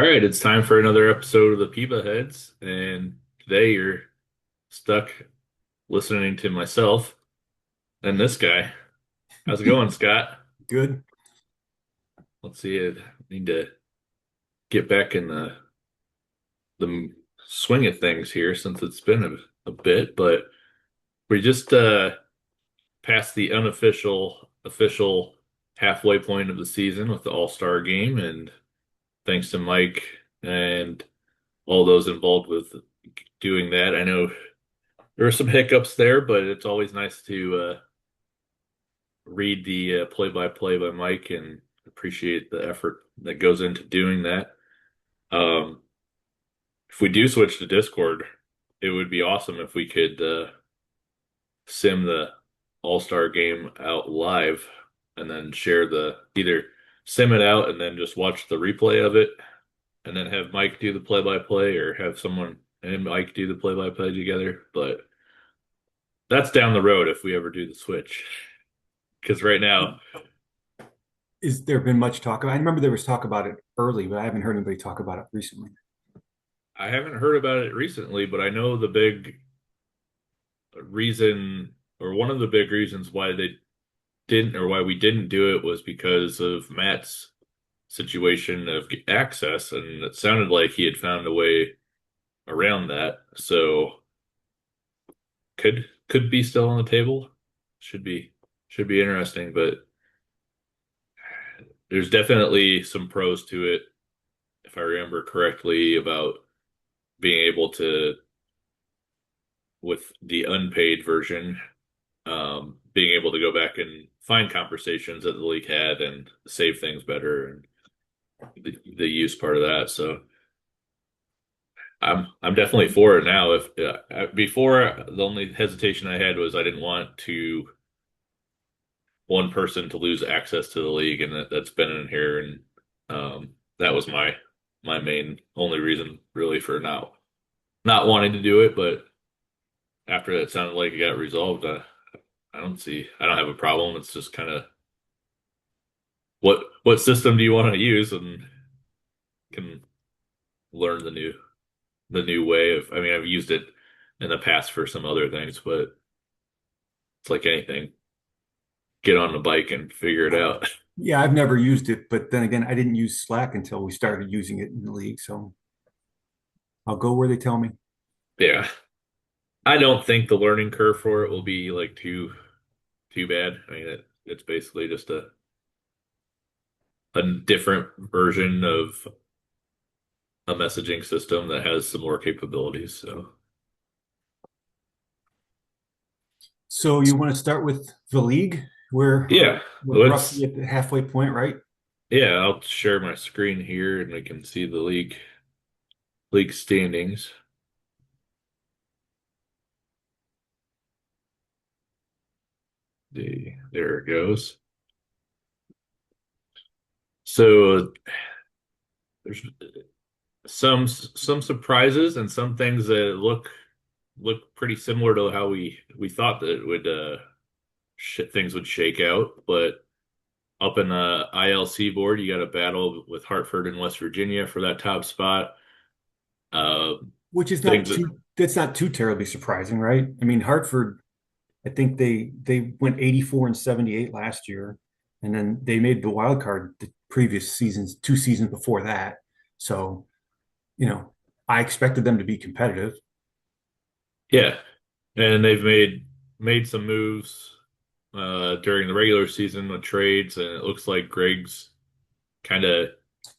right, it's time for another episode of the PEBAheads, and today you're stuck listening to myself and this guy. How's it going, Scott? Good. Let's see. I need to get back in the swing of things here since it's been a bit, but we just passed the unofficial official halfway point of the season with the All-Star game, and thanks to Mike and all those involved with doing that. I know there were some hiccups there, but it's always nice to read the play-by-play by Mike and appreciate the effort that goes into doing that. Um, if we do switch to Discord, it would be awesome if we could sim the All-Star game out live and then share the either sim it out and then just watch the replay of it and then have Mike do the play-by-play or have someone and Mike do the play-by-play together. But that's down the road if we ever do the switch. Because right now, Is there been much talk about? I remember there was talk about it early, but I haven't heard anybody talk about it recently. I haven't heard about it recently, but I know the big reason, or one of the big reasons why they didn't, or why we didn't do it was because of Matt's situation of access, and it sounded like he had found a way around that. So could be still on the table. Should be interesting, but there's definitely some pros to it, if I remember correctly, about being able to, with the unpaid version, being able to go back and find conversations that the league had and save things better and the use part of that. So I'm definitely for it now. If before the only hesitation I had was I didn't want to one person to lose access to the league, and that's been in here, and that was my main only reason really for not wanting to do it. But after that sounded like it got resolved, I don't have a problem. It's just kind of what system do you want to use, and can learn the new way of. I mean, I've used it in the past for some other things, but it's like anything. Get on the bike and figure it out. Yeah, I've never used it, but then again, I didn't use Slack until we started using it in the league. So I'll go where they tell me. Yeah. I don't think the learning curve for it will be like too bad. I mean, it's basically just a different version of a messaging system that has some more capabilities. So So you want to start with the league? yeah, We're roughly let's at the halfway point, right? yeah, I'll share my screen here and we can see the league standings. There it goes. So there's some surprises and some things that look pretty similar to how we thought that it would things would shake out. But up in the ILC board, you got a battle with Hartford and West Virginia for that top spot. Uh, Which is not things that too, that's not too terribly surprising, right? I mean, Hartford, I think they went 84 and 78 last year, and then they made the wild card the previous seasons, 2 seasons before that. So, you know, I expected them to be competitive. yeah, and they've made some moves during the regular season with trades, and it looks like Greg's kind of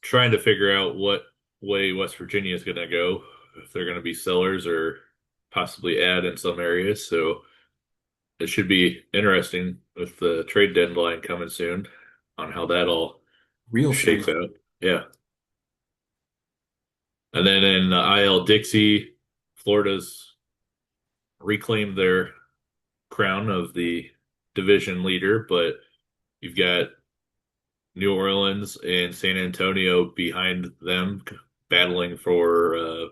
trying to figure out what way West Virginia is going to go, if they're going to be sellers or possibly add in some areas. So it should be interesting with the trade deadline coming soon on how that all Real shakes soon. out. Yeah. And then in IL Dixie, Florida's reclaimed their crown of the division leader, but you've got New Orleans and San Antonio behind them battling for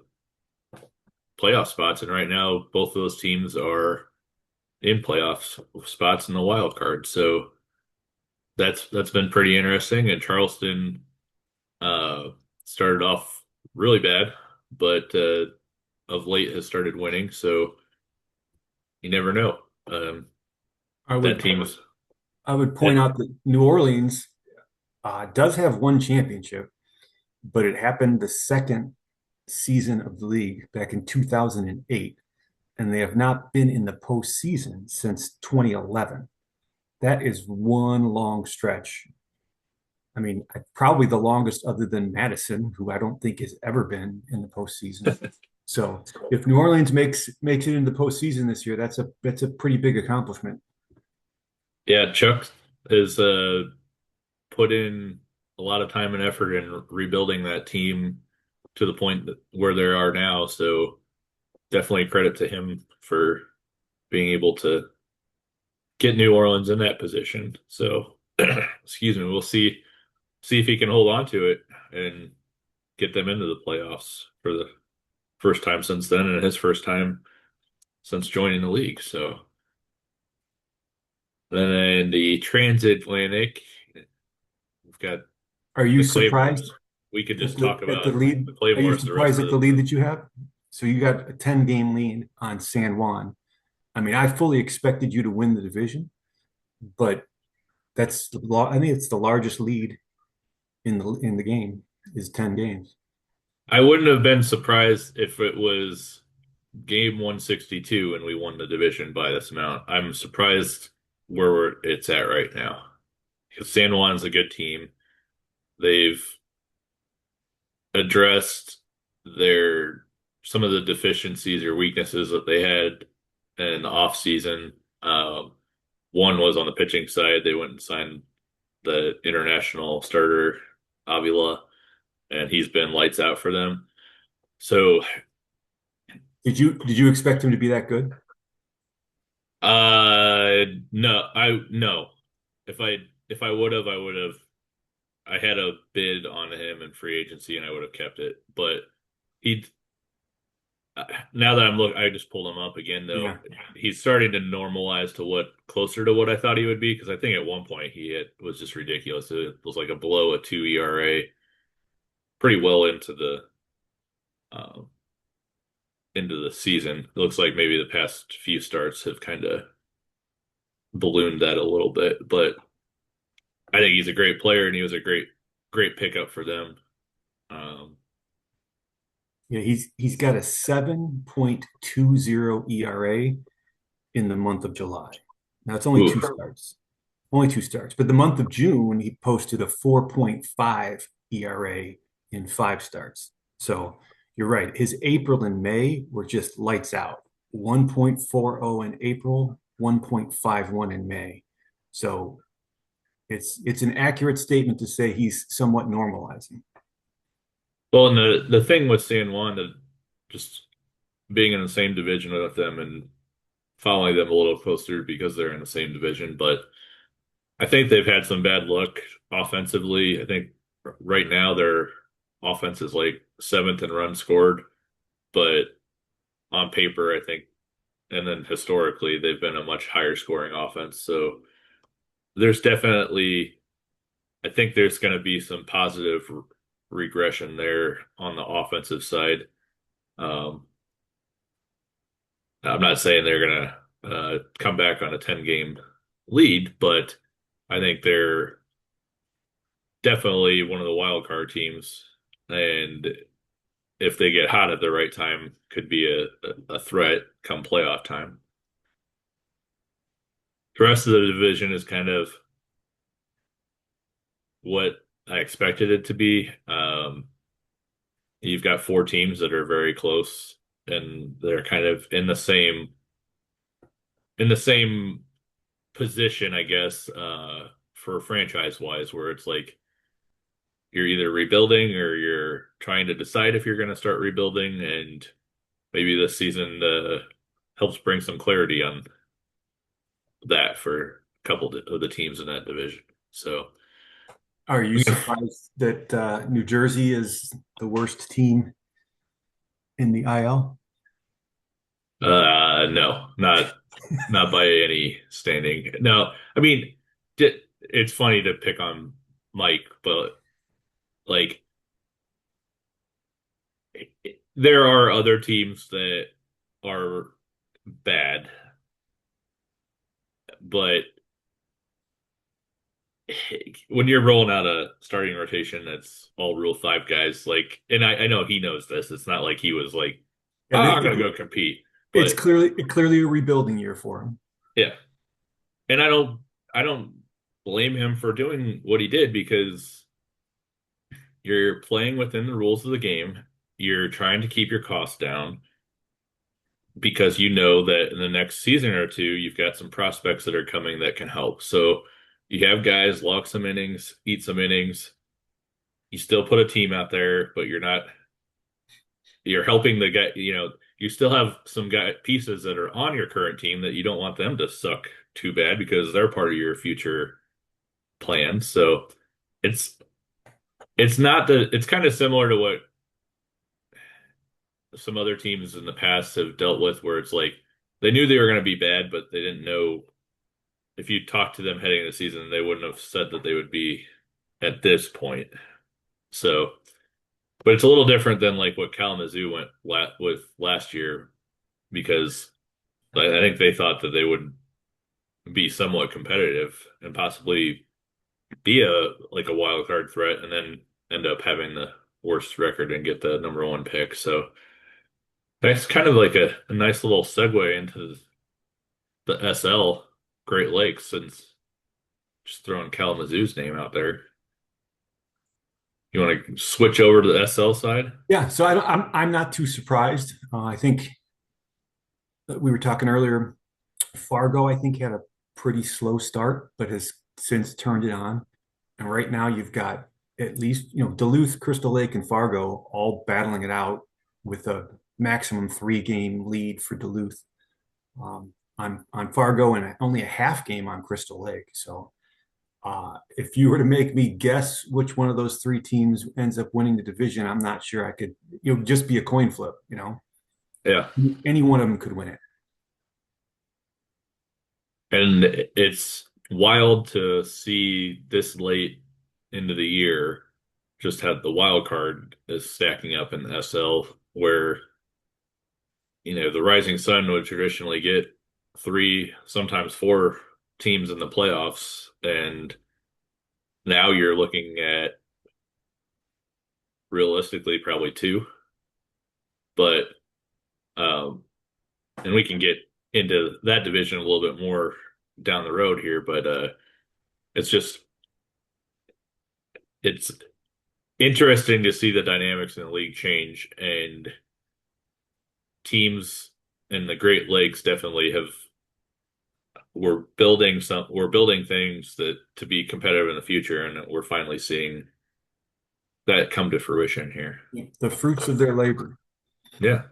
playoff spots. And right now, both of those teams are in playoff spots in the wild card. So that's been pretty interesting. And Charleston uh, started off really bad, but of late has started winning. So you never know. I That would team's I would that, point out that New Orleans does have one championship, but it happened the second season of the league back in 2008, and they have not been in the postseason since 2011. That is one long stretch. I mean, probably the longest other than Madison, who I don't think has ever been in the postseason. So if New Orleans makes it into the postseason this year, that's a pretty big accomplishment. yeah, Chuck has put in a lot of time and effort in rebuilding that team to the point where they are now. So definitely credit to him for being able to get New Orleans in that position. So excuse me, we'll see if he can hold on to it and get them into the playoffs for the first time since then and his first time since joining the league. So then in the transatlantic, we've got Are you the Claymores. surprised We could at just talk the about lead? the Are you Claymores the rest surprised of at the the. lead that you have? So you got a 10-game lead on San Juan. I mean, I fully expected you to win the division, but I think it's the largest lead in the game is 10 games. I wouldn't have been surprised if it was game 162 and we won the division by this amount. I'm surprised where it's at right now because San Juan's a good team. They've addressed their some of the deficiencies or weaknesses that they had in the off season. One was on the pitching side. They went and signed the international starter Avila, and he's been lights out for them. So, Did you expect him to be that good? no. If I if I would have, I would have. I had a bid on him in free agency, and I would have kept it. But he now that I'm look, I just pulled him up again though. Yeah. He's starting to normalize to what closer to what I thought he would be because I think at one point was just ridiculous. It was like a below a 2 ERA, pretty well uh, into the season. It looks like maybe the past few starts have kind of ballooned that a little bit, but I think he's a great player and he was a great pickup for them. Um, Yeah, he's got a 7.20 ERA in the month of July. Now it's only two oof. starts. Only two starts. But the month of June, he posted a 4.5 ERA in five starts. So you're right. His April and May were just lights out. 1.40 in April, 1.51 in May. So it's an accurate statement to say he's somewhat normalizing. Well, and the thing with San Juan, that just being in the same division with them and following them a little closer because they're in the same division, but I think they've had some bad luck offensively. I think right now their offense is like seventh in runs scored, but on paper, I think, and then historically, they've been a much higher scoring offense. So there's definitely, I think there's going to be some positive regression there on the offensive side. Um, I'm not saying they're going to come back on a 10 game lead, but I think they're definitely one of the wild card teams. And if they get hot at the right time, could be a threat come playoff time. The rest of the division is kind of what I expected it to be. You've got four teams that are very close and they're kind of in the same position, I guess, for franchise wise, where it's like you're either rebuilding or you're trying to decide if you're going to start rebuilding, and maybe this season helps bring some clarity on that for a couple of the teams in that division. So, Are you surprised that New Jersey is the worst team in the IL? no, not by any standing. No, I mean, it's funny to pick on Mike, but like there are other teams that are bad, but when you're rolling out a starting rotation that's all Rule 5 guys, like, and I know he knows this. It's not like he was like, oh, And I'm gonna go compete. it's But clearly a rebuilding year for him. yeah, and I don't blame him for doing what he did because you're playing within the rules of the game. You're trying to keep your costs down because you know that in the next season or two, you've got some prospects that are coming that can help. So you have guys log some innings, eat some innings. You still put a team out there, but you're helping the guy, you still have some guy pieces that are on your current team that you don't want them to suck too bad because they're part of your future plans. So it's it's not the it's kind of similar to what some other teams in the past have dealt with where it's like they knew they were going to be bad, but they didn't know if you talked to them heading into the season, they wouldn't have said that they would be at this point. So, but it's a little different than like what Kalamazoo went with last year because I think they thought that they would be somewhat competitive and possibly be a wild card threat and then end up having the worst record and get the number one pick. So that's kind of like a nice little segue into the SL Great Lakes since just throwing Kalamazoo's name out there. You want to switch over to the SL side? Yeah, so I'm not too surprised. I think we were talking earlier. Fargo, I think, had a pretty slow start, but has since turned it on. And right now, you've got at least Duluth, Crystal Lake, and Fargo all battling it out with a maximum 3 game lead for Duluth on Fargo and only a half game on Crystal Lake. So if you were to make me guess which one of those 3 teams ends up winning the division, I'm not sure I could. Just be a coin flip. Yeah. Any one of them could win it. And it's wild to see this late into the year just have the wild card is stacking up in the SL where, the Rising Sun would traditionally get three, sometimes four teams in the playoffs. And now you're looking at realistically probably two. But, um, and we can get into that division a little bit more down the road here, but, it's just, it's interesting to see the dynamics in the league change and teams in the Great Lakes definitely have we're building things that to be competitive in the future and we're finally seeing that come to fruition here. The fruits of their labor. Yeah.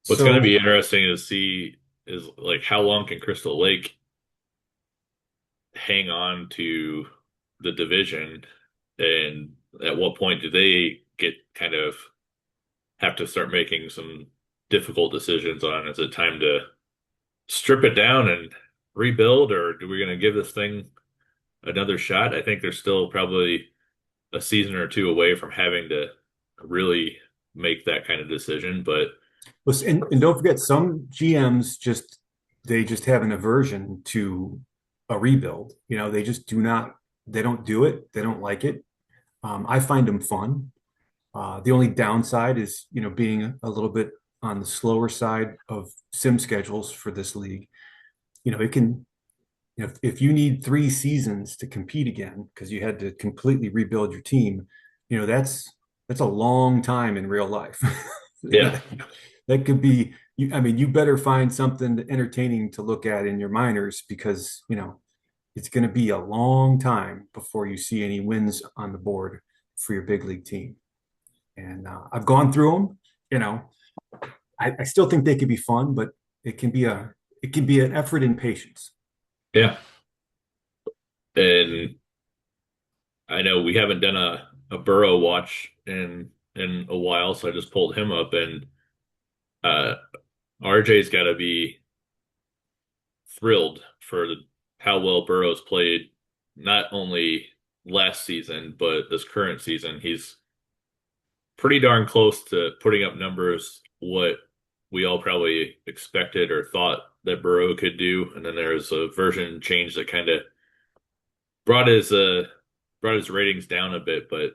What's going to So be interesting to see is like how long can Crystal Lake hang on to the division and at what point do they get kind of have to start making some difficult decisions on is it time to strip it down and rebuild, or do we going to give this thing another shot? I think they're still probably a season or two away from having to really make that kind of decision. But and don't forget, some GMs just have an aversion to a rebuild. They just do not. They don't do it. They don't like it. I find them fun. The only downside is being a little bit on the slower side of sim schedules for this league. It can if you need 3 seasons to compete again because you had to completely rebuild your team, that's a long time in real life. yeah, That could be. I mean, you better find something entertaining to look at in your minors because it's going to be a long time before you see any wins on the board for your big league team. And I've gone through them. You know, I still think they could be fun, but it can be an effort in patience. yeah. And I know we haven't done a Burrow watch in a while, so I just pulled him up and uh RJ's got to be thrilled for how well Burrow's played, not only last season but this current season. He's pretty darn close to putting up numbers what we all probably expected or thought that Burrow could do. And then there's a version change that kind of brought his uh brought his ratings down a bit. But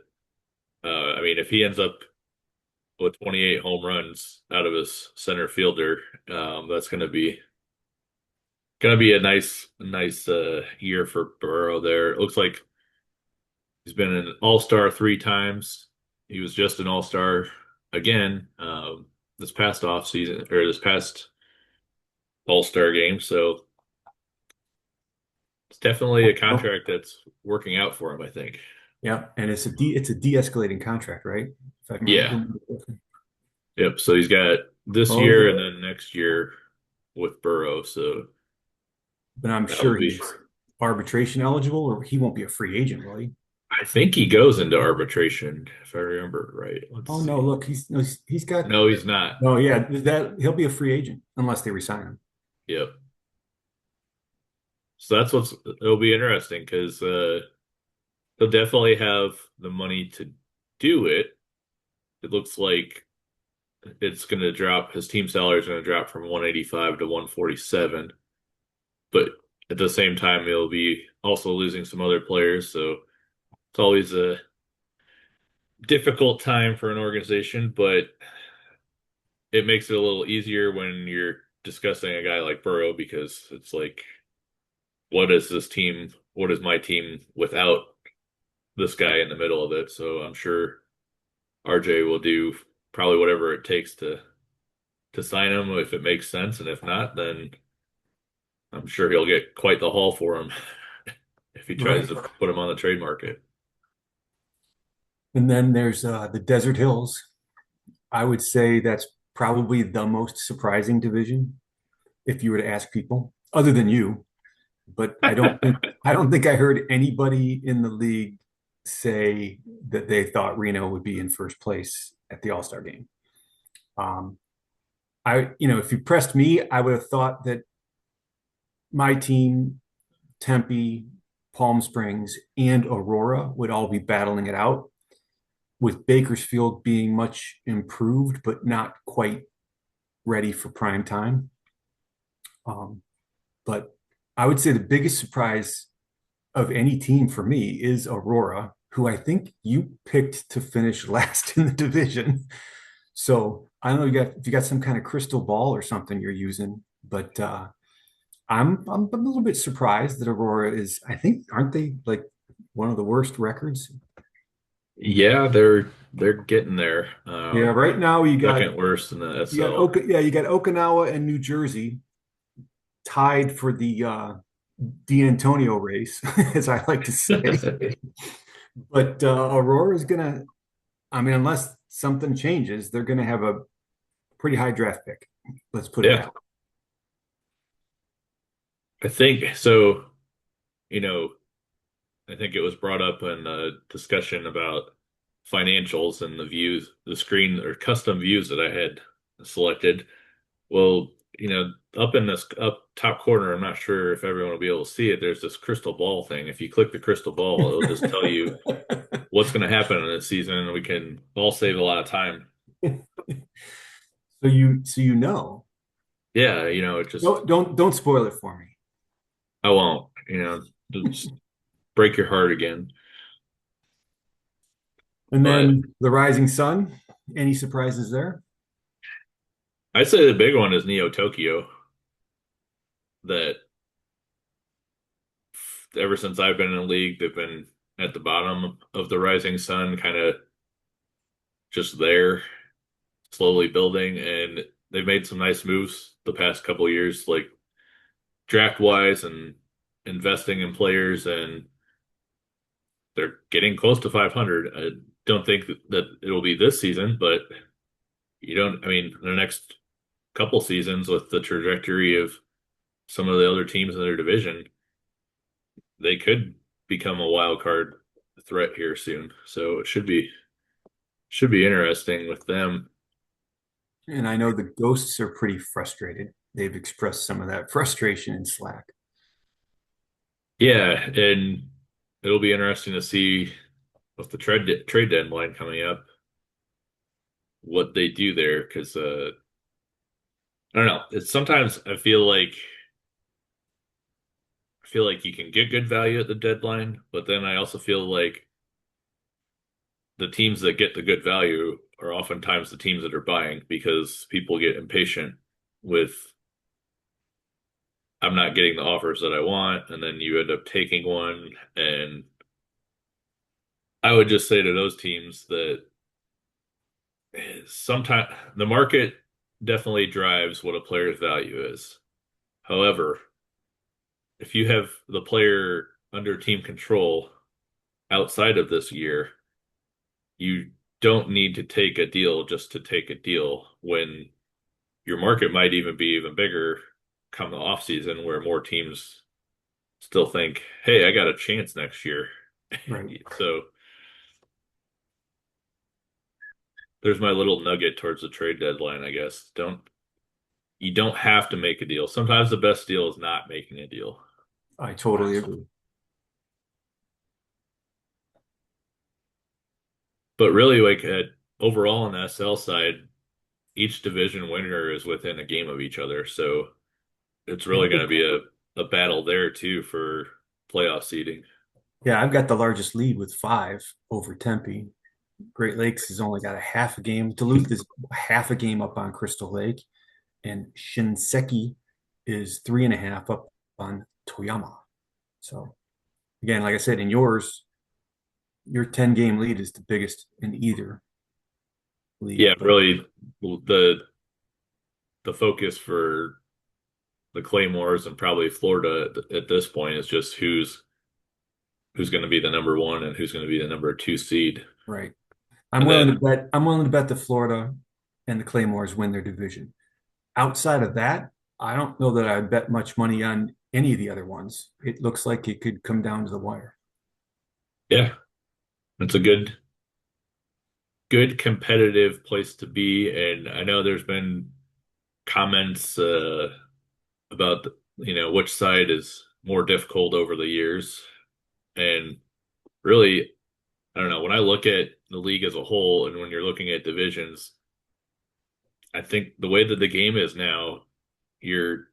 I mean, if he ends up with 28 home runs out of his center fielder, that's gonna be a nice year for Burrow there. It looks like he's been an all-star 3 times. He was just an all-star again this past off season or this past all-star game. So it's definitely a Oh, contract that's working out for him, I think. yeah, and it's a de-escalating contract, right? If I can Yeah. remember correctly. Yep. So he's got this Oh, year and then next year with Burrow. So but I'm that'll sure be. he's arbitration eligible, or he won't be a free agent, will he? I think he goes into arbitration, if I remember right. Let's Oh no, see. look, he's got. No, he's not. Oh yeah, that he'll be a free agent unless they resign him. Yep. So it'll be interesting because he'll definitely have the money to do it. It looks like it's going to drop. His team salary is going to drop from 185 to 147, but at the same time, he'll be also losing some other players. So it's always a difficult time for an organization, but it makes it a little easier when you're discussing a guy like Burrow because it's like, what is this team? What is my team without this guy in the middle of it? So I'm sure RJ will do probably whatever it takes to sign him if it makes sense, and if not, then I'm sure he'll get quite the haul for him if he tries Right. to put him on the trade market. And then there's the Desert Hills. I would say that's probably the most surprising division if you were to ask people, other than you. But I don't think I heard anybody in the league say that they thought Reno would be in first place at the All-Star game. Um, if you pressed me, I would have thought that my team, Tempe, Palm Springs, and Aurora would all be battling it out, with Bakersfield being much improved, but not quite ready for prime time. Um, but I would say the biggest surprise of any team for me is Aurora, who I think you picked to finish last in the division. So I don't know if you got some kind of crystal ball or something you're using, but I'm a little bit surprised that Aurora is. I think aren't they like one of the worst records? Yeah, they're getting there. Yeah, right now you got Second worst in the you got SL. You got Okinawa and New Jersey tied for the D'Antonio race, as I like to say. But Aurora is gonna. I mean, unless something changes, they're gonna have a pretty high draft pick. Let's put it Yeah, that way. I think so. You know, I think it was brought up in a discussion about financials and the views, the screen or custom views that I had selected. Well, up in this up top corner, I'm not sure if everyone will be able to see it. There's this crystal ball thing. If you click the crystal ball, it'll just tell you what's going to happen in this season, and we can all save a lot of time. So you know. Yeah, it just Don't spoil it for me. I won't, just break your heart again. And But then the Rising Sun. Any surprises there? I'd say the big one is Neo Tokyo. That ever since I've been in the league, they've been at the bottom of the rising sun, kind of just there, slowly building, and they've made some nice moves the past couple of years, like draft wise and investing in players, and they're getting close to 500. I don't think that it'll be this season, but you don't. I mean, the next couple seasons with the trajectory of some of the other teams in their division, they could become a wild card threat here soon. So it should be interesting with them. And I know the Ghosts are pretty frustrated. They've expressed some of that frustration in Slack. Yeah, and it'll be interesting to see with the trade deadline coming up. what they do there because I don't know. It's sometimes I feel like you can get good value at the deadline, but then I also feel like the teams that get the good value are oftentimes the teams that are buying because people get impatient with I'm not getting the offers that I want, and then you end up taking one. And I would just say to those teams that sometimes the market definitely drives what a player's value is. However, if you have the player under team control outside of this year, you don't need to take a deal just to take a deal when your market might even be even bigger come the off season where more teams still think, hey, I got a chance next year. Right. So there's my little nugget towards the trade deadline, I guess. You don't have to make a deal. Sometimes the best deal is not making a deal. I totally agree. But really, like overall on the SL side, each division winner is within a game of each other. So it's really going to be a battle there too for playoff seeding. Yeah, I've got the largest lead with 5 over Tempe. Great Lakes has only got a half a game. Duluth is half a game up on Crystal Lake, and Shinseki is 3.5 up on Toyama. So again, like I said, in yours, your 10-game lead is the biggest in either league. Yeah, But really the focus for the Claymores and probably Florida at this point is just who's going to be the number one and who's going to be the number two seed. right, And then, I'm willing to bet that Florida and the Claymores win their division. Outside of that, I don't know that I bet much money on any of the other ones. It looks like it could come down to the wire. yeah, it's a good competitive place to be. And I know there's been comments about which side is more difficult over the years. And really, I don't know. When I look at the league as a whole, and when you're looking at divisions, I think the way that the game is now, your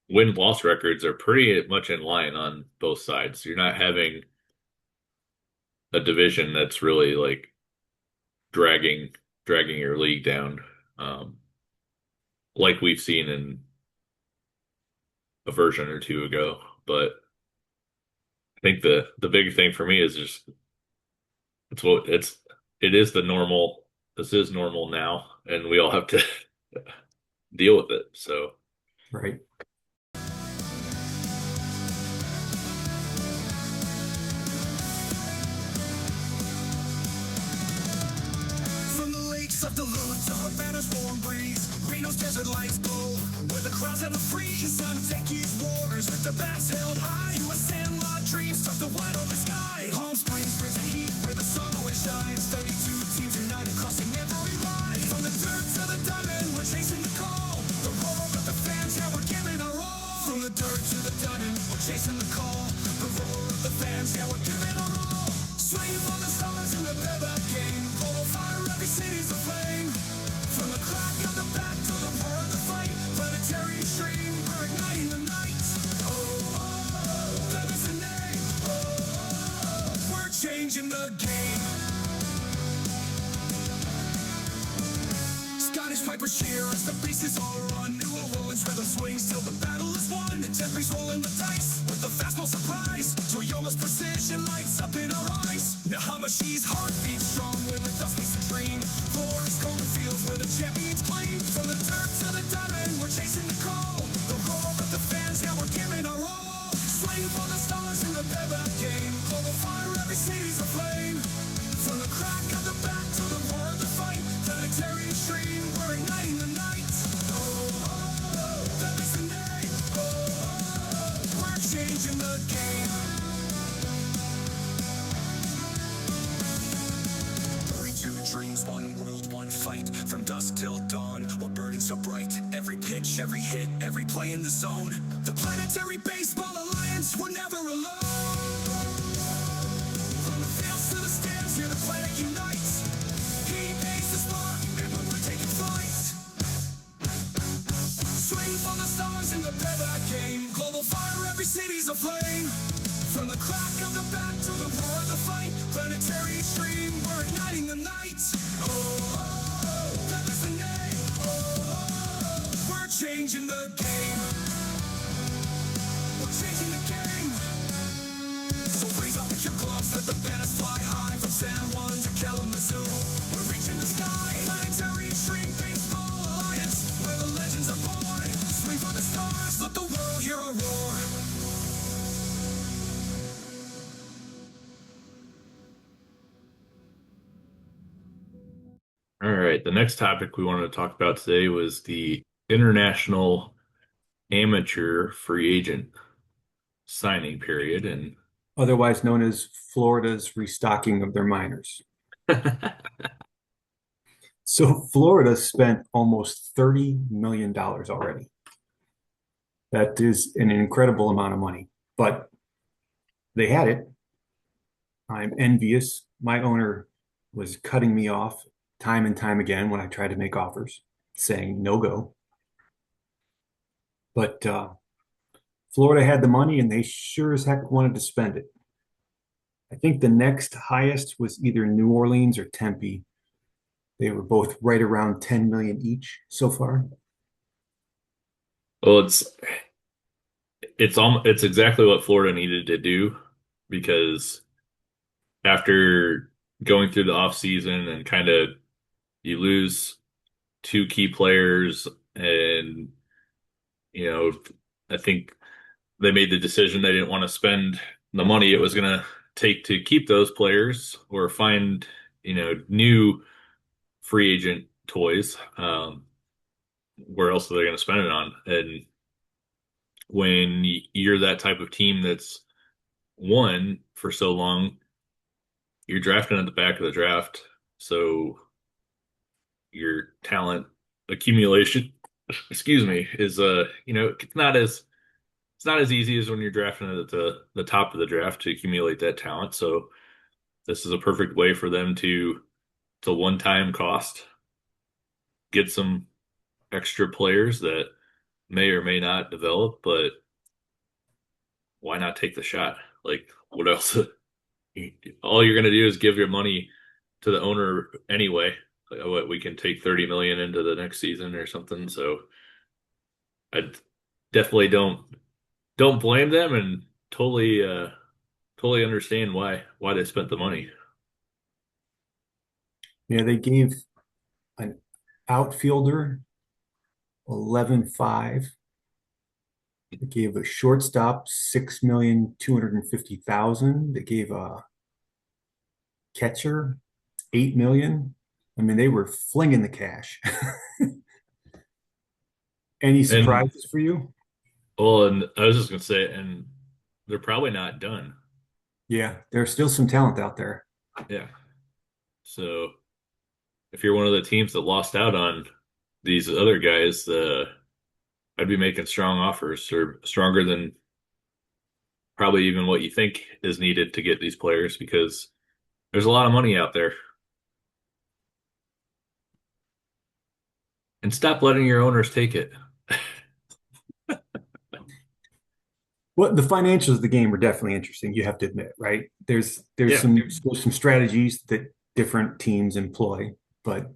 win-loss records are pretty much in line on both sides. You're not having a division that's really like dragging your league down, um, like we've seen in a version or two ago. But I think the big thing for me is just it is the normal. This is normal now, and we all have to deal with it. So Right. From the lakes of Duluth to our banners warm breeze, Reno's desert lights glow, where the crowds have a freeze. Sun Techies waters with the bats held high, to a sandlot dreams tucked the wide open sky. Palm Springs brings the heat where the sun always shines. 32 teams united, crossing every line. From the dirt to the diamond, we're chasing the call. The roar of the fans, yeah, we're giving our all. From the dirt to the diamond, we're chasing the call. The roar of the fans, yeah, we're giving our all. Swinging for the stars in the PEBAheads game. Global fire, every city's aflame. From the crack of the back to the roar of the fight. Planetary stream, we're igniting the night. Oh, oh, oh, that is the name. Oh, oh, oh, we're changing the game. Scottish Piper cheer as the bases all run. New Orleans rhythm swings till the battle is won. Tempe's rolling the dice with the fastball surprise. Toyoma's precision lights up in our eyes. Nahamashi's heart beats strong when the dust meets the dream. Florida's golden fields where the champions claim. From the dirt to the diamond, we're chasing the call. The roar of the fans, yeah, we're giving our all. Swinging for the stars in the PEBAheads game. Global fire, every city's aflame. From the crack of the back to the roar of the fight. Planetary stream, we're igniting the night. Oh, oh, oh, that is the name. Oh, oh, oh, we're changing the game. 32 dreams, one world, one fight. From dusk till dawn, we're burning so bright. Every pitch, every hit, every play in the zone. The Planetary Baseball Alliance, we're never alone. From the fields to the stands, here the planet unites. PEBAheads. flame. From the crack of the bat to the roar of the fight, planetary extreme, we're igniting the night. Oh, that is the name. Oh, we're changing the game. We're changing the game. So raise up your gloves, let the banners fly high from San Juan to Kalamazoo. We're reaching the sky, planetary extreme baseball alliance, where the legends are born. Swing for the stars, let the world hear a roar. All right, the next topic we wanted to talk about today was the international amateur free agent signing period. And Otherwise known as Florida's restocking of their minors. So Florida spent almost $30 million already. That is an incredible amount of money, but they had it. I'm envious. My owner was cutting me off time and time again when I tried to make offers, saying no go. But Florida had the money and they sure as heck wanted to spend it. I think the next highest was either New Orleans or Tempe. They were both right around 10 million each so far. well, it's exactly what Florida needed to do because after going through the off season and kind of you lose two key players and you know I think they made the decision they didn't want to spend the money it was going to take to keep those players or find new free agent toys. Where else are they going to spend it on? And when you're that type of team that's won for so long, you're drafting at the back of the draft, so your talent accumulation, excuse me, is it's not as easy as when you're drafting at the top of the draft to accumulate that talent. So this is a perfect way for them to one-time cost, get some extra players that may or may not develop, but why not take the shot? Like, what else? All you're going to do is give your money to the owner anyway. Like, what, we can take 30 million into the next season or something. So I definitely don't blame them and totally understand why they spent the money. Yeah, they gave an outfielder 11.5. They gave a shortstop 6,250,000. They gave a catcher 8 million. I mean, they were flinging the cash. Any And surprises for you? well, and I was just gonna say, and they're probably not done. Yeah, there's still some talent out there. Yeah. So if you're one of the teams that lost out on these other guys, I'd be making strong offers or stronger than probably even what you think is needed to get these players because there's a lot of money out there. And stop letting your owners take it. Well, the financials of the game are definitely interesting, you have to admit, right? There's Yeah. some strategies that different teams employ, but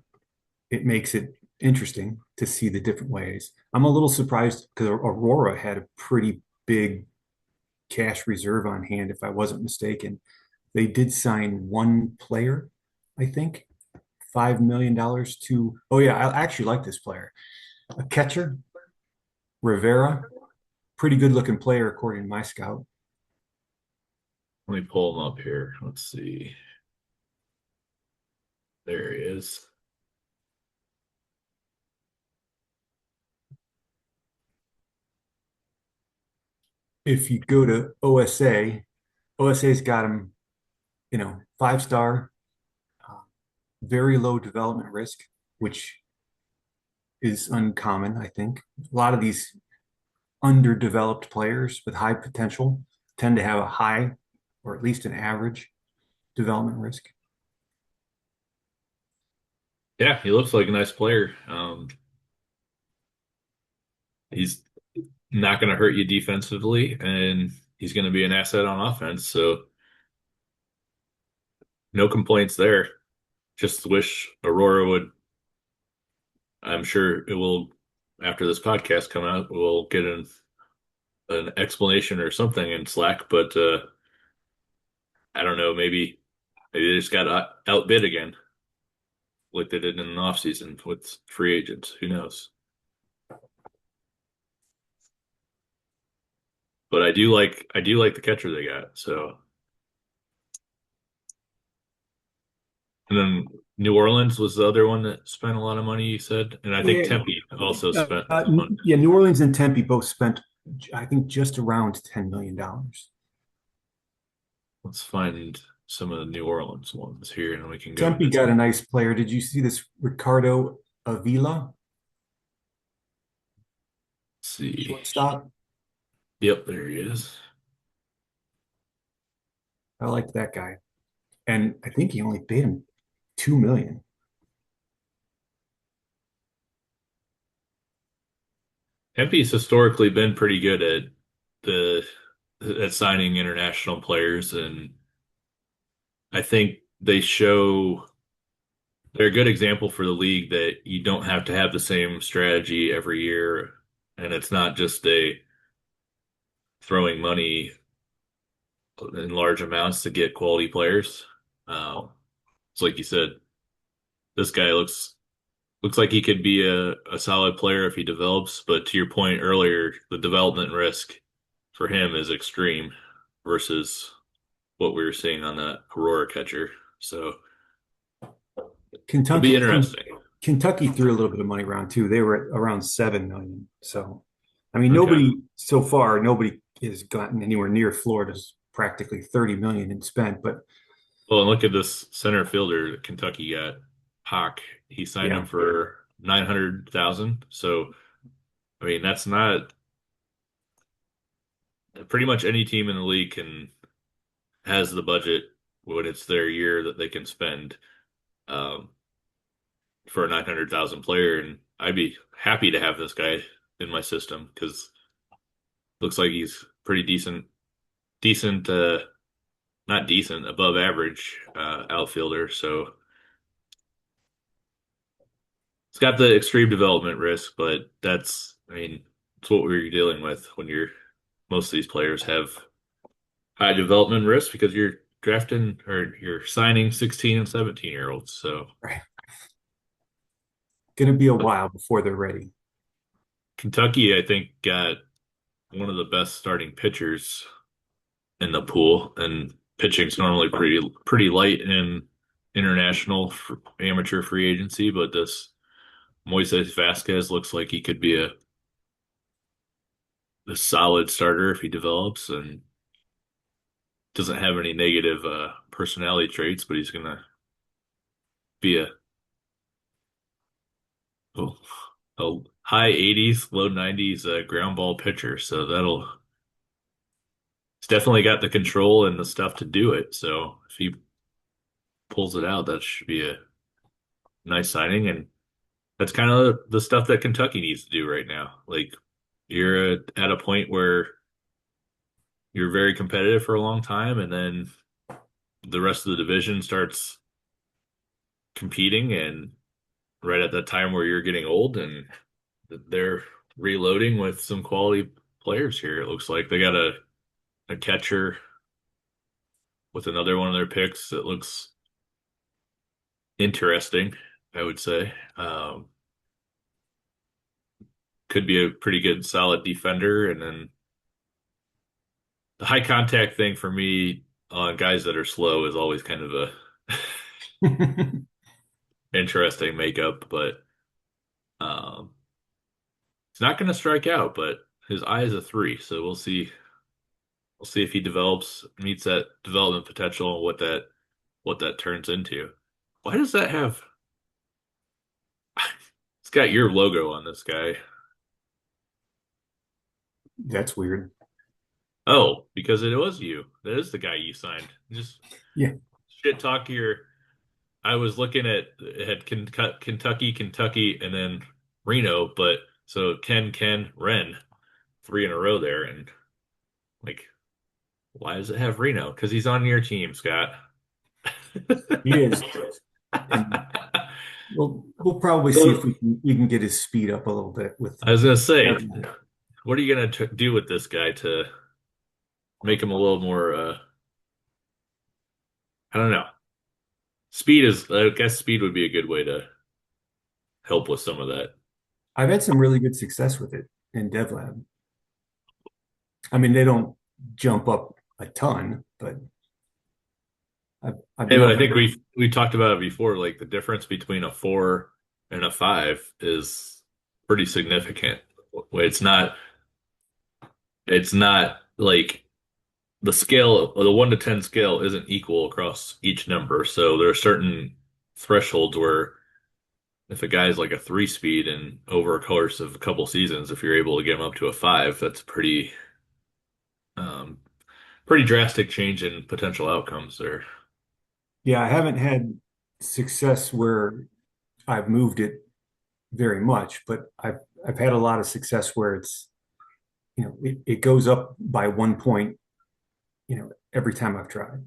it makes it interesting to see the different ways. I'm a little surprised because Aurora had a pretty big cash reserve on hand, if I wasn't mistaken. They did sign one player, I think, $5 million to. Oh yeah, I actually like this player, a catcher, Rivera, pretty good looking player according to my scout. Let me pull them up here. Let's see. There he is. If you go to OSA's got him, 5 star, uh, very low development risk, which is uncommon, I think. A lot of these underdeveloped players with high potential tend to have a high or at least an average development risk. Yeah, he looks like a nice player. He's not going to hurt you defensively, and he's going to be an asset on offense. So no complaints there. Just wish Aurora would. I'm sure it will after this podcast come out. We'll get an explanation or something in Slack, but I don't know. Maybe they just got outbid again, like they did in the offseason with free agents. Who knows? But I do like the catcher they got. So and then New Orleans was the other one that spent a lot of money, you said, and I think Yeah, Tempe also spent some money. yeah. New Orleans and Tempe both spent, I think, just around $10 million. Let's find some of the New Orleans ones here, and we can go Tempe into got a nice player. Did you see this Ricardo Avila see. shortstop? Yep, there he is. I like that guy, and I think he only paid him 2 million. Tempe's historically been pretty good the at signing international players, and I think they're a good example for the league that you don't have to have the same strategy every year, and it's not just a throwing money in large amounts to get quality players. It's like you said, this guy looks like he could be a solid player if he develops, but to your point earlier, the development risk for him is extreme versus what we were seeing on that Aurora catcher. So it'll be Kentucky, interesting. Kentucky threw a little bit of money around too. They were at around 7 million. So, I mean, Okay. nobody has gotten anywhere near Florida's practically 30 million in spent. But Well, and look at this center fielder that Kentucky got, Hawk. He signed him yeah, for 900,000. So, I mean, that's not pretty much any team in the league can has the budget when it's their year that they can spend um, for a 900,000 player, and I'd be happy to have this guy in my system because looks like he's pretty decent, not decent, above average outfielder. So it's got the extreme development risk, but I mean, it's what we're dealing with when most of these players have high development risk because you're drafting or you're signing 16 and 17-year-olds. So, right. Going to be a but while before they're ready. Kentucky, I think, got one of the best starting pitchers in the pool, and pitching's normally pretty light in international amateur free agency, but this Moises Vasquez looks like he could be a solid starter if he develops and doesn't have any negative personality traits, but he's gonna be a, a high 80s, low 90s ground ball pitcher. So he's definitely got the control and the stuff to do it. So if he pulls it out, that should be a nice signing. And that's kind of the stuff that Kentucky needs to do right now. Like you're at a point where you're very competitive for a long time, and then the rest of the division starts competing, and right at that time where you're getting old, and they're reloading with some quality players here. It looks like they got a catcher with another one of their picks that looks interesting, I would say. Could be a pretty good solid defender, and then the high contact thing for me on guys that are slow is always kind of a interesting makeup, but um, he's not going to strike out, but his eye is a 3, so we'll see. We'll see if he meets that development potential and what that turns into. Why does that have? It's got your logo on this guy. That's weird. Oh, because it was you. That is the guy you signed. Just Yeah. shit talk your. I was looking at it had Kentucky, and then Reno, but so Ken, Ren, 3 in a row there, and like Why does it have Reno? Because he's on your team, Scott. He is, and we'll probably see if we can get his speed up a little bit with. I was gonna say, what are you gonna do with this guy to make him a little more? I don't know. Speed is, I guess, speed would be a good way to help with some of that. I've had some really good success with it in DevLab. I mean, they don't jump up a ton, but I've Hey, but known I think them. we talked about it before. Like the difference between a four and a five is pretty significant. It's not. It's not like the scale, or the 1 to 10 scale isn't equal across each number. So there are certain thresholds where if a guy's like a three speed and over a course of a couple seasons, if you're able to get him up to a five, that's um, pretty drastic change in potential outcomes there. Yeah, I haven't had success where I've moved it very much, but I've had a lot of success where it goes up by 1 point, every time I've tried.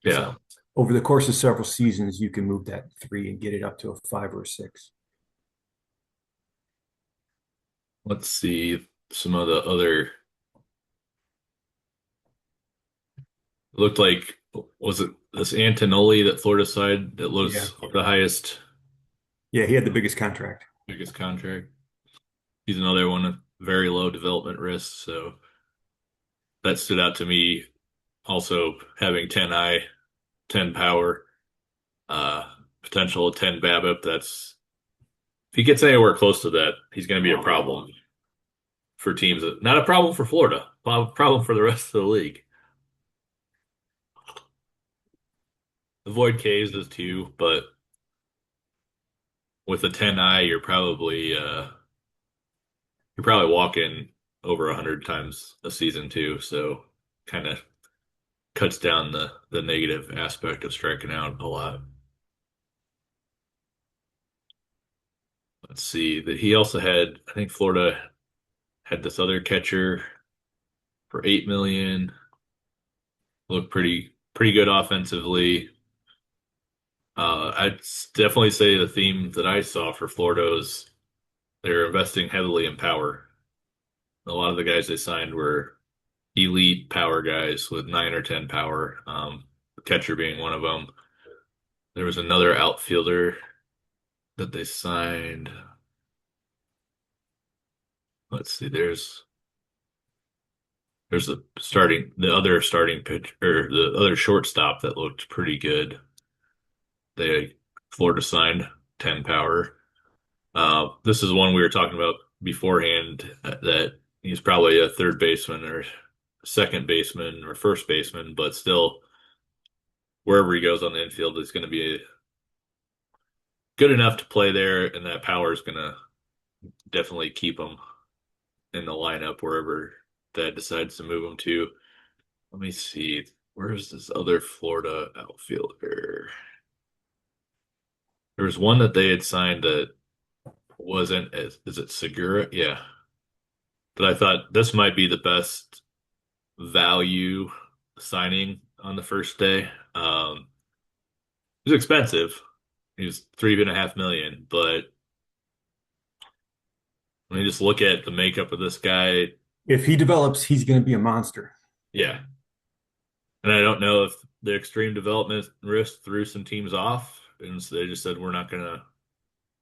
Yeah. So over the course of several seasons, you can move that three and get it up to a five or a six. Let's see some of the other. Looked like, was it this Antonelli that Florida side that Yeah. was the highest, Yeah, he had the biggest contract. biggest contract? He's another one with very low development risk, so that stood out to me. Also having 10 10 power, uh, potential 10 BABIP. That's if he gets anywhere close to that, he's going to be a problem for teams. Not a problem for Florida, problem for the rest of the league. Avoid K's is two, but with a 10 you're probably walking over 100 times a season too, so kind of cuts down the negative aspect of striking out a lot. Let's see that he also had, I think Florida had this other catcher for 8 million. Looked pretty good offensively. I'd definitely say the theme that I saw for Florida is they're investing heavily in power. A lot of the guys they signed were elite power guys with 9 or 10 power. The catcher being one of them. There was another outfielder that they signed. Let's see. There's the other starting pitch or the other shortstop that looked pretty good. They Florida signed 10 power. This is one we were talking about beforehand that he's probably a third baseman or second baseman or first baseman, but still wherever he goes on the infield is going to be good enough to play there, and that power is going to definitely keep him in the lineup wherever that decides to move him to. Let me see. Where's this other Florida outfielder? There was one that they had signed that wasn't as, is it Segura? Yeah. But I thought this might be the best value signing on the first day. It was expensive. He was 3.5 million, but when you just look at the makeup of this guy, If he develops, he's going to be a monster. yeah. And I don't know if the extreme development risk threw some teams off, and so they just said we're not going to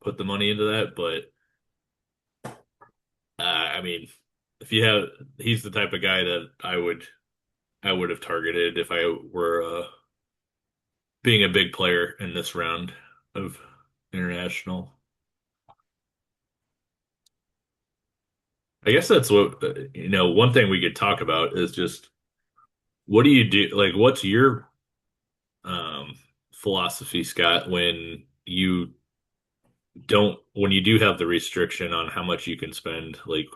put the money into that. But I mean, if you have, he's the type of guy that I would have targeted if I were being a big player in this round of international. I guess that's what one thing we could talk about is just what do you do? Like, what's your um, philosophy, Scott, when you do have the restriction on how much you can spend? Like,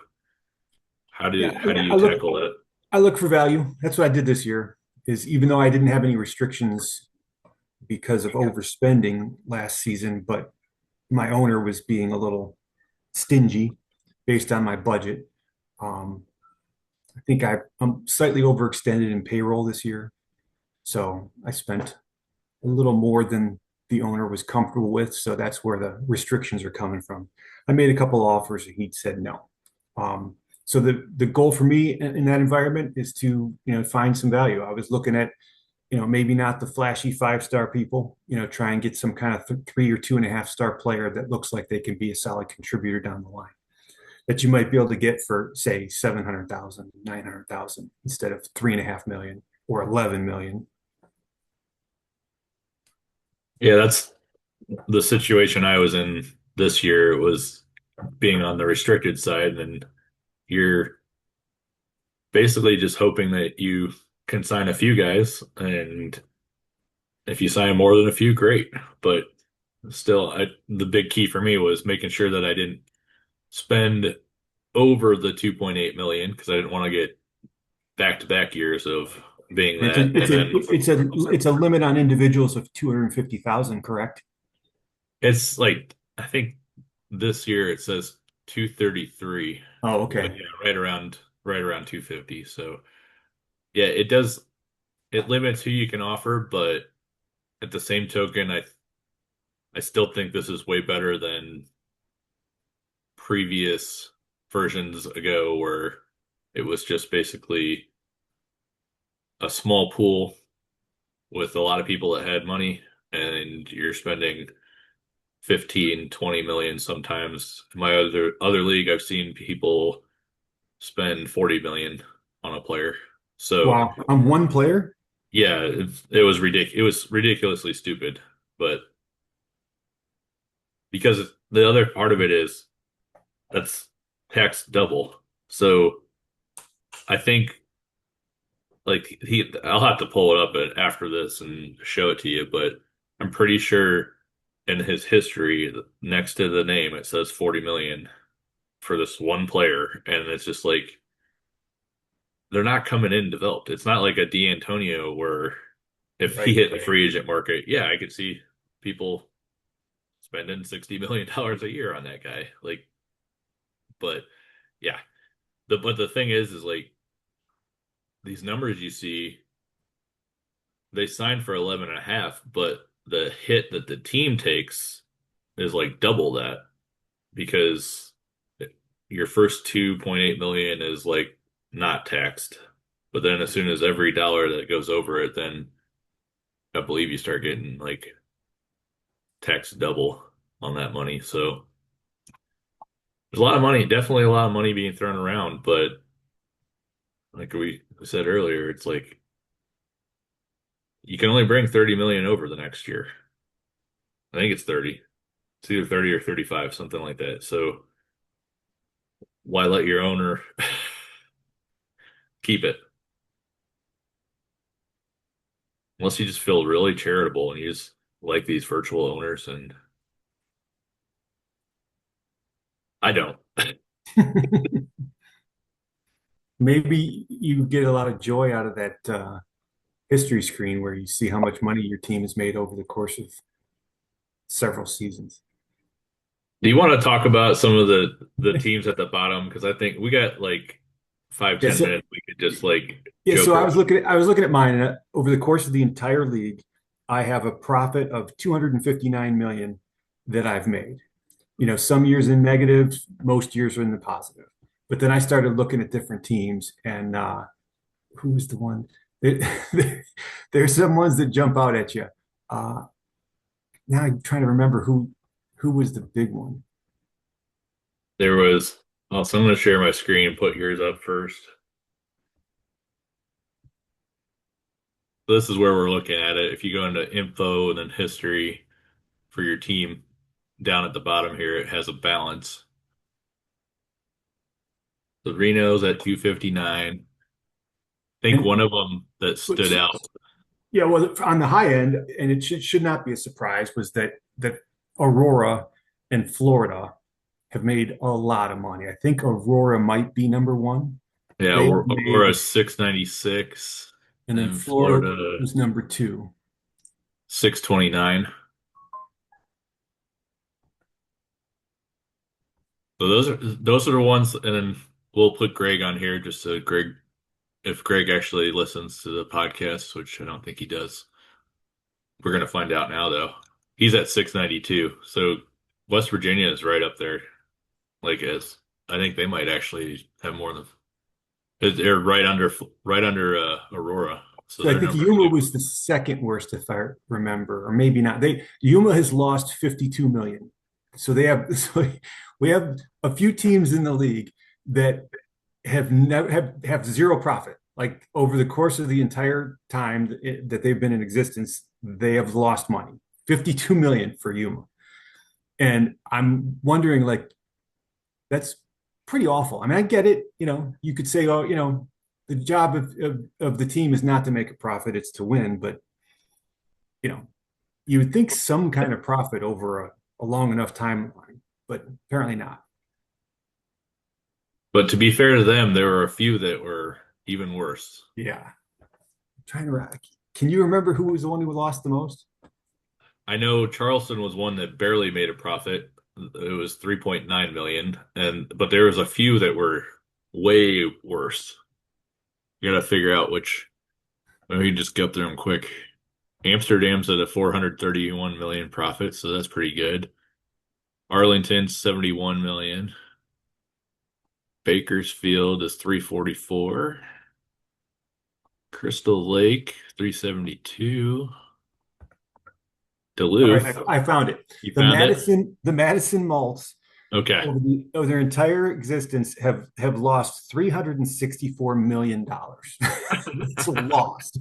how Yeah, do how do I you look tackle that? I look for value. That's what I did this year. Is even though I didn't have any restrictions because of overspending last season, but my owner was being a little stingy based on my budget. Um, I think I'm slightly overextended in payroll this year. So I spent a little more than the owner was comfortable with. So that's where the restrictions are coming from. I made a couple offers and he said no. So the goal for me in that environment is to, find some value. I was looking at, maybe not the flashy 5-star people, try and get some kind of 3 or 2.5 star player that looks like they can be a solid contributor down the line that you might be able to get for, say, 700,000, 900,000 instead of 3.5 million or 11 million. Yeah, that's the situation I was in this year was being on the restricted side, and you're basically just hoping that you can sign a few guys, and if you sign more than a few, great. But still, the big key for me was making sure that I didn't spend over the 2.8 million because I didn't want to get back-to-back years of being It's a that, it's and a then it's a limit on individuals of 250,000, correct? it's like I think this year it says 233, Oh, but okay. yeah, right around 250. So yeah, it limits who you can offer, but at the same token, I still think this is way better than previous versions ago where it was just basically a small pool with a lot of people that had money and you're spending 15, 20 million sometimes. In my other league, I've seen people spend 40 million on a player. So Wow. I'm one player. yeah, it was it was ridiculously stupid. But because the other part of it is that's tax double. So I think like I'll have to pull it up after this and show it to you, but I'm pretty sure in his history next to the name it says 40 million for this one player, and it's just like they're not coming in developed. It's not like a D'Antonio where if he Right. hit the free agent market, yeah, I could see people spending $60 million a year on that guy. Like, but yeah, but the thing is like these numbers you see, they signed for 11 and a half, but the hit that the team takes is like double that because your first 2.8 million is like not taxed. But then as soon as every dollar that goes over it, then I believe you start getting like taxed double on that money. So there's a lot of money, definitely a lot of money being thrown around, but like we said earlier, it's like you can only bring 30 million over the next year. I think it's 30. It's either 30 or 35, something like that. So why let your owner keep it? Unless you just feel really charitable and you just like these virtual owners, and I don't. Maybe you get a lot of joy out of that history screen where you see how much money your team has made over the course of several seasons. Do you want to talk about some of the teams at the bottom? Because I think we got like five, Yeah, 10 minutes. We could just like so joke around. I was looking at mine and over the course of the entire league, I have a profit of 259 million that I've made. Some years in negative, most years are in the positive. But then I started looking at different teams and who was the one? There's some ones that jump out at you. Uh, Now I'm trying to remember who was the big one. There was, oh, so I'm going to share my screen and put yours up first. This is where we're looking at it. If you go into info and then history for your team, down at the bottom here, it has a balance. The Reno's at 259. I think And one of them that stood out. yeah, well, on the high end, and it should not be a surprise, was that Aurora and Florida have made a lot of money. I think Aurora might be number one. Yeah, They Aurora made, 696 and then and Florida Florida was number two. 629. So those are the ones, and then we'll put Greg on here just so Greg if Greg actually listens to the podcast, which I don't think he does. We're gonna find out now, though. He's at 692, so West Virginia is right up there. Like as I think they might actually have more than they're right under Aurora, so So I they're think number Yuma two. was the second worst, if I remember, or maybe not. Yuma has lost 52 million. So they have so we have a few teams in the league that have never have zero profit. Like over the course of the entire time that they've been in existence, they have lost money. 52 million for Yuma. And I'm wondering, like, that's pretty awful. I mean, I get it. You could say, oh, the job of the team is not to make a profit, it's to win. But, you know, you would think some kind of profit over a long enough timeline, but apparently not. But to be fair to them, there were a few that were even worse. Yeah. I'm trying to, can you remember who was the one who lost the most? I know Charleston was one that barely made a profit. It was 3.9 million, and but there was a few that were way worse. You gotta figure out which. Maybe just go up there and quick. Amsterdam's at a 431 million profit, so that's pretty good. Arlington's 71 million. Bakersfield is 344. Crystal Lake 372. All right, Duluth, I found it. you The found it? Madison Malts Okay. over their entire existence have lost $364 million. It's lost.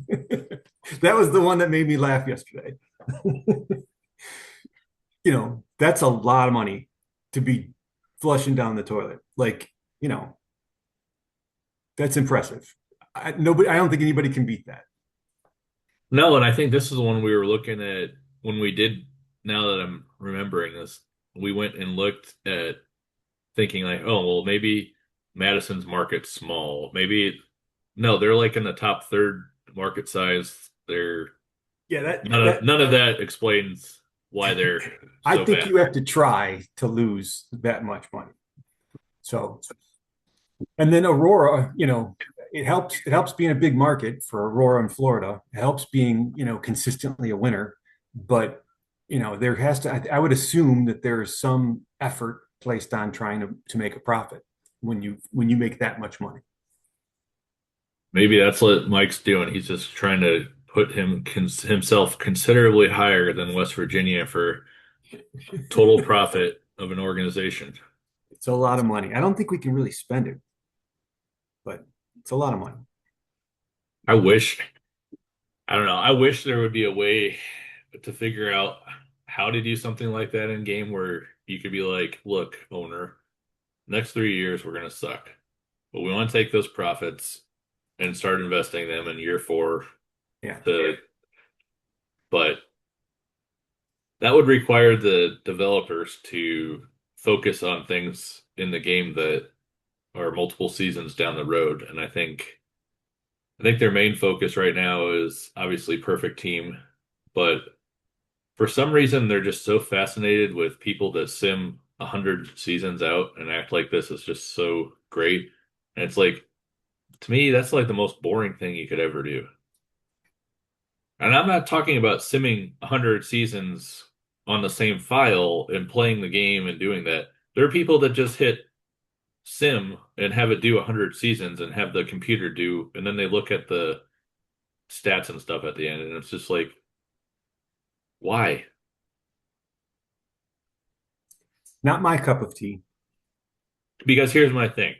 That was the one that made me laugh yesterday. That's a lot of money to be flushing down the toilet. Like, you know, that's impressive. I don't think anybody can beat that. No, and I think this is the one we were looking at when we did. Now that I'm remembering this, we went and looked at thinking like, oh, well, maybe Madison's market's small. Maybe no, they're like in the top third market size. They're Yeah, none of that explains why they're I so think bad. you have to try to lose that much money. So, and then Aurora, it helps being a big market for Aurora in Florida. It helps being, consistently a winner. But, there has to, I would assume that there is some effort placed on trying to make a profit when you make that much money. Maybe that's what Mike's doing. He's just trying to put himself considerably higher than West Virginia for total profit of an organization. It's a lot of money. I don't think we can really spend it, but it's a lot of money. I wish, I don't know, I wish there would be a way to figure out how to do something like that in game where you could be like, look, owner, next 3 years we're gonna suck. But we want to take those profits and start investing them in year four Yeah. to but that would require the developers to focus on things in the game that are multiple seasons down the road. And I think their main focus right now is obviously perfect team, but for some reason they're just so fascinated with people that sim 100 seasons out and act like this is just so great. And it's like to me, that's like the most boring thing you could ever do. And I'm not talking about simming 100 seasons on the same file and playing the game and doing that. There are people that just hit sim and have it do 100 seasons and have the computer do, and then they look at the stats and stuff at the end, and it's just like, why? Not my cup of tea. Because here's my thing.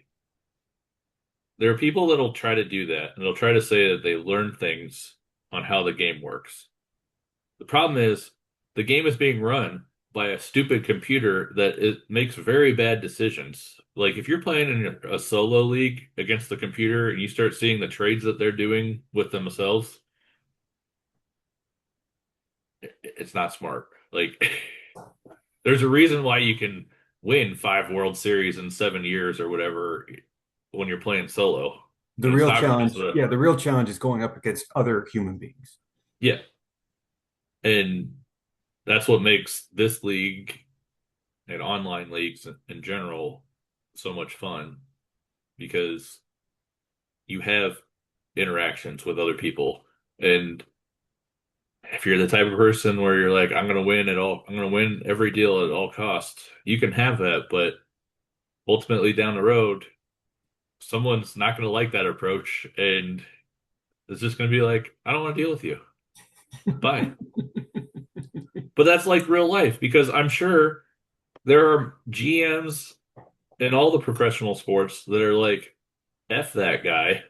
There are people that'll try to do that, and they'll try to say that they learn things on how the game works. The problem is the game is being run by a stupid computer that it makes very bad decisions. Like if you're playing in a solo league against the computer and you start seeing the trades that they're doing with themselves, it's not smart. Like there's a reason why you can win 5 World Series in 7 years or whatever when you're playing solo. The And it's real not because challenge, of yeah, the real challenge is going up against other human beings. yeah. And that's what makes this league and online leagues in general so much fun because you have interactions with other people. And if you're the type of person where you're like, I'm gonna win every deal at all costs, you can have that, but ultimately down the road, someone's not gonna like that approach and it's just gonna be like, I don't want to deal with you. Bye. But that's like real life because I'm sure there are GMs in all the professional sports that are like, F that guy.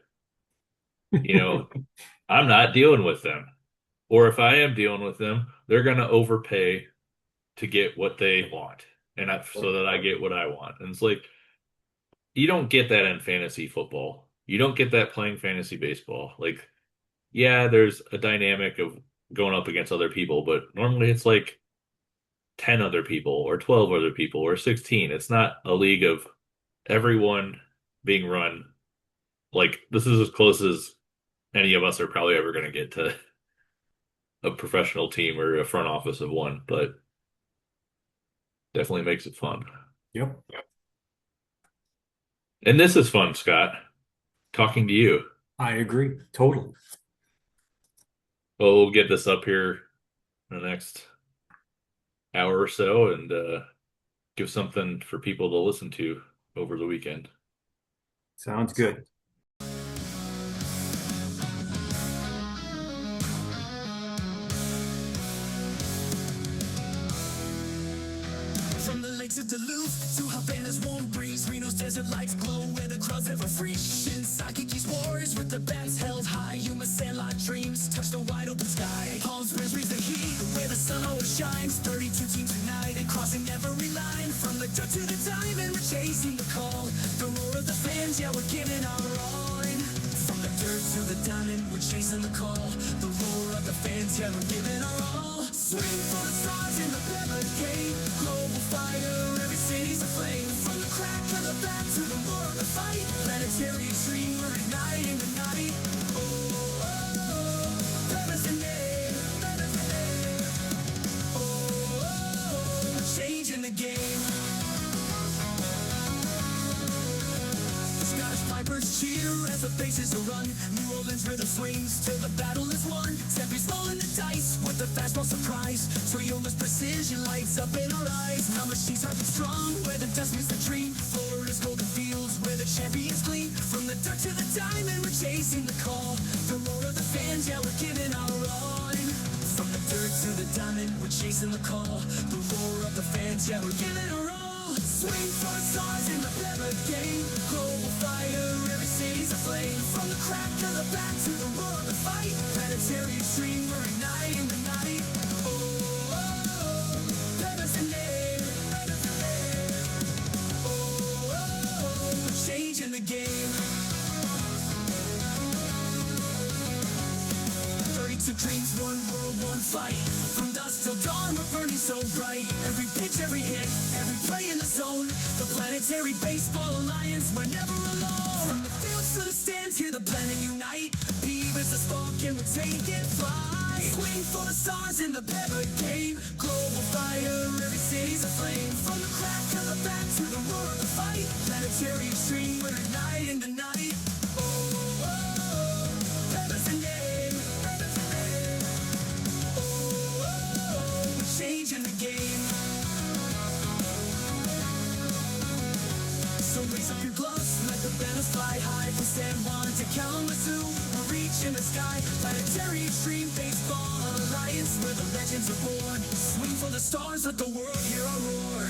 You know, I'm not dealing with them. Or if I am dealing with them, they're going to overpay to get what they want, so that I get what I want. And it's like you don't get that in fantasy football. You don't get that playing fantasy baseball. Like, yeah, there's a dynamic of going up against other people, but normally it's like 10 other people or 12 other people or 16. It's not a league of everyone being run. Like, this is as close as any of us are probably ever going to get to a professional team or a front office of one, but definitely makes it fun. Yep. And this is fun, Scott, talking to you. I agree. Totally. Well, we'll get this up here in the next hour or so and give something for people to listen to over the weekend. Sounds good. From the lakes of Duluth to Havana's warm breeze, Reno's desert lights glow where the crowds ever free. Shinseki's wars with the bats held high. Yuma's sandlot dreams touch the wide open sky. Palm Springs breathes the heat where the sun always shines. 32 teams united, crossing every line. From the dirt to the diamond, we're chasing the call. The roar of the fans, yeah, we're giving our all in. From the dirt to the diamond, we're chasing the call. The roar of the fans, yeah, we're giving our all. Swing for the stars in the Beverly game. Global fire, every city's aflame. From the crack of the bat to the roar of the fight. Planetary extreme, we're igniting the night. Oh, oh, oh, Beverly's the name, Beverly's the name. Oh, oh, oh, we're changing the game. Scottish pipers cheer as the bases are run. New Orleans rhythm swings till the battle is won. Tempe's rolling the dice with the fastball surprise. Toyota's precision lights up in our eyes. Now machines are strong where the dust meets the tree. Florida's golden fields where the champions gleam. From the dirt to the diamond, we're chasing the call. The roar of the fans, yeah, we're giving our all in. From the dirt to the diamond, we're chasing the call. The roar of the fans, yeah, we're giving our all. Swing for the stars in the Beverly game. Global fire, every city's aflame. From the crack of the bat to the roar of the fight. Planetary extreme, we're igniting the night. Oh, oh, oh, Beverly's the name, Beverly's the name. Oh, oh, oh, we're changing the game. 32 dreams, one world, one fight. From dusk till dawn, we're burning so bright. Every pitch, every hit, every play in the zone. The Planetary Baseball Alliance, we're never alone. From the fields to the stands, hear the blending unite. PEBAheads the spark and we're taking flight. Swing for the stars in the Beverly game. Global fire, every city's aflame. From the crack of the bat to the roar of the fight. Planetary extreme, we're igniting the night. Oh, oh, oh, Beverly's the name, Beverly's the name. Oh, oh, oh, we're changing the game. So raise up your gloves, let the banners fly high. From San Juan to Kalamazoo, we're reaching the sky. Planetary Extreme Baseball Alliance, where the legends are born. Swing for the stars, let the world hear our roar.